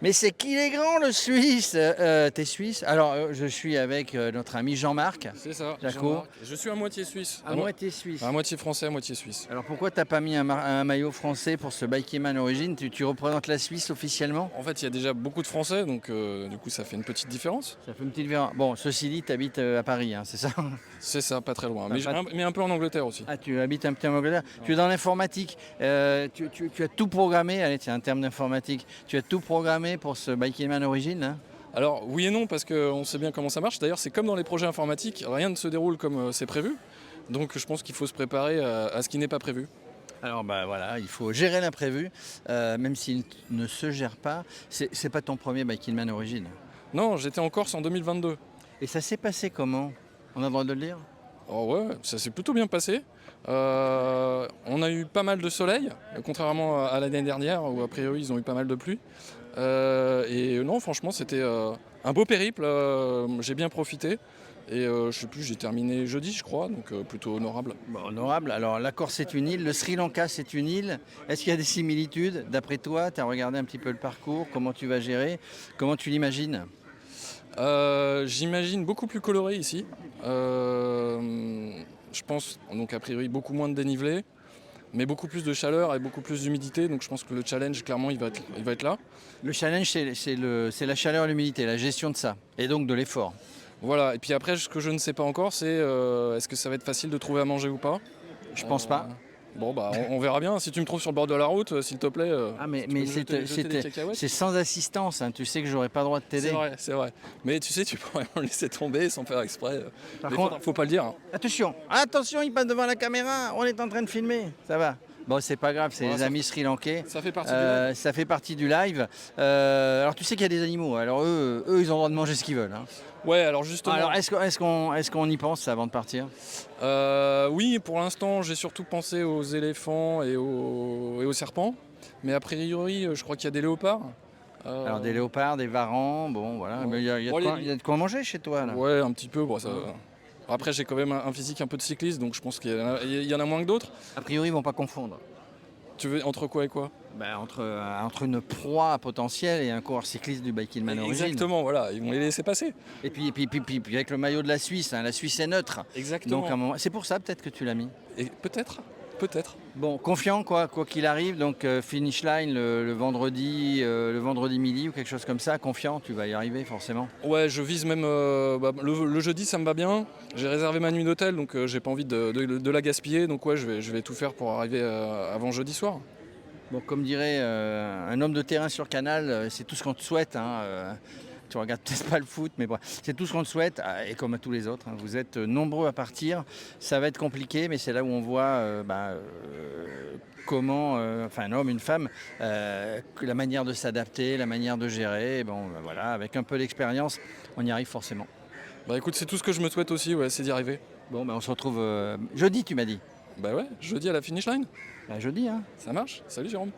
Mais c'est qu'il est grand le Suisse. T'es Suisse? Alors, je suis avec notre ami Jean-Marc C'est ça, Jaco, Jean-Marc. Je suis à moitié suisse. à moitié suisse. À moitié français, à moitié suisse. Alors pourquoi t'as pas mis un maillot français pour ce Bikeman Origin? Tu représentes la Suisse officiellement? En fait, il y a déjà beaucoup de Français, donc du coup, ça fait une petite différence. Ça fait une petite différence. Bon, ceci dit, t'habites à Paris, hein, c'est ça? C'est ça, pas très loin. Bah, Mais un peu en Angleterre aussi. Ah, tu habites un petit peu en Angleterre. Tu es dans l'informatique. Tu as tout programmé. Allez, c'est un terme d'informatique. Tu as tout programmé pour ce Bikeman Origin, hein? Alors, oui et non, parce qu'on sait bien comment ça marche. D'ailleurs, c'est comme dans les projets informatiques, rien ne se déroule comme c'est prévu. Donc, je pense qu'il faut se préparer à ce qui n'est pas prévu. Alors bah voilà, il faut gérer l'imprévu, même s'il ne se gère pas. C'est pas ton premier Bikeman Origin. Non, j'étais en Corse en 2022. Et ça s'est passé comment? On a le droit de le dire? Oh ouais, ça s'est plutôt bien passé. On a eu pas mal de soleil, contrairement à l'année dernière où a priori ils ont eu pas mal de pluie. Et non, franchement, c'était un beau périple. J'ai bien profité. Et je sais plus, j'ai terminé jeudi, je crois, donc plutôt honorable. Bon, honorable. Alors la Corse c'est une île, le Sri Lanka c'est une île. Est-ce qu'il y a des similitudes? D'après toi, tu as regardé un petit peu le parcours, comment tu vas gérer, comment tu l'imagines? J'imagine beaucoup plus coloré ici. Je pense, donc a priori, beaucoup moins de dénivelé, mais beaucoup plus de chaleur et beaucoup plus d'humidité. Donc je pense que le challenge, clairement, il va être là. Le challenge c'est la chaleur et l'humidité, la gestion de ça, et donc de l'effort. Voilà, et puis après, ce que je ne sais pas encore, c'est est-ce que ça va être facile de trouver à manger ou pas. Je pense pas. Bon, bah, on verra bien. Si tu me trouves sur le bord de la route, s'il te plaît, Ah mais, tu peux mais me jeter des cacahuètes. c'est sans assistance, hein. Tu sais que j'aurais pas le droit de t'aider. C'est vrai. Mais tu sais, tu pourrais me laisser tomber sans faire exprès. Par Mais contre- faut pas le dire, hein. Attention, il passe devant la caméra, on est en train de filmer, ça va. Bon, c'est pas grave, c'est Ouais, les ça amis sri-lankais. Ça fait partie du live. Ça fait partie du live. Alors tu sais qu'il y a des animaux, alors eux ils ont le droit de manger ce qu'ils veulent, hein. Ouais, alors justement. Alors est-ce qu'on y pense avant de partir? Oui, pour l'instant, j'ai surtout pensé aux éléphants et aux serpents. Mais a priori, je crois qu'il y a des léopards. Alors des léopards, des varans, bon voilà, Ouais. mais Bon, il y a de quoi manger chez toi là. Ouais, un petit peu. Bon, ça... Après, j'ai quand même un physique un peu de cycliste, donc je pense il y en a moins que d'autres. A priori ils vont pas confondre. Tu veux entre quoi et quoi? Ben, entre une proie potentielle et un coureur cycliste du Bikeman Origin. Exactement, voilà, ils vont les laisser passer. Et puis avec le maillot de la Suisse, hein, la Suisse est neutre. Exactement. Donc à un moment, c'est pour ça peut-être que tu l'as mis. Et peut-être. Bon, confiant quoi qu'il arrive, donc finish line le vendredi midi ou quelque chose comme ça, confiant, tu vas y arriver forcément. Ouais, je vise même le jeudi, ça me va bien. J'ai réservé ma nuit d'hôtel, donc j'ai pas envie de la gaspiller. Donc ouais, je vais tout faire pour arriver avant jeudi soir. Bon, comme dirait un homme de terrain sur Canal, c'est tout ce qu'on te souhaite, hein, tu regardes peut-être pas le foot, mais bon, c'est tout ce qu'on te souhaite, et comme à tous les autres, hein, vous êtes nombreux à partir. Ça va être compliqué, mais c'est là où on voit comment, enfin un homme, une femme, la manière de s'adapter, la manière de gérer. Bon, ben voilà, avec un peu d'expérience, on y arrive forcément. Bah écoute, c'est tout ce que je me souhaite aussi, ouais, c'est d'y arriver. Bon, ben on se retrouve jeudi, tu m'as dit. Bah ouais, jeudi à la finish line. Ben, jeudi, hein. Ça marche. Salut Jérôme.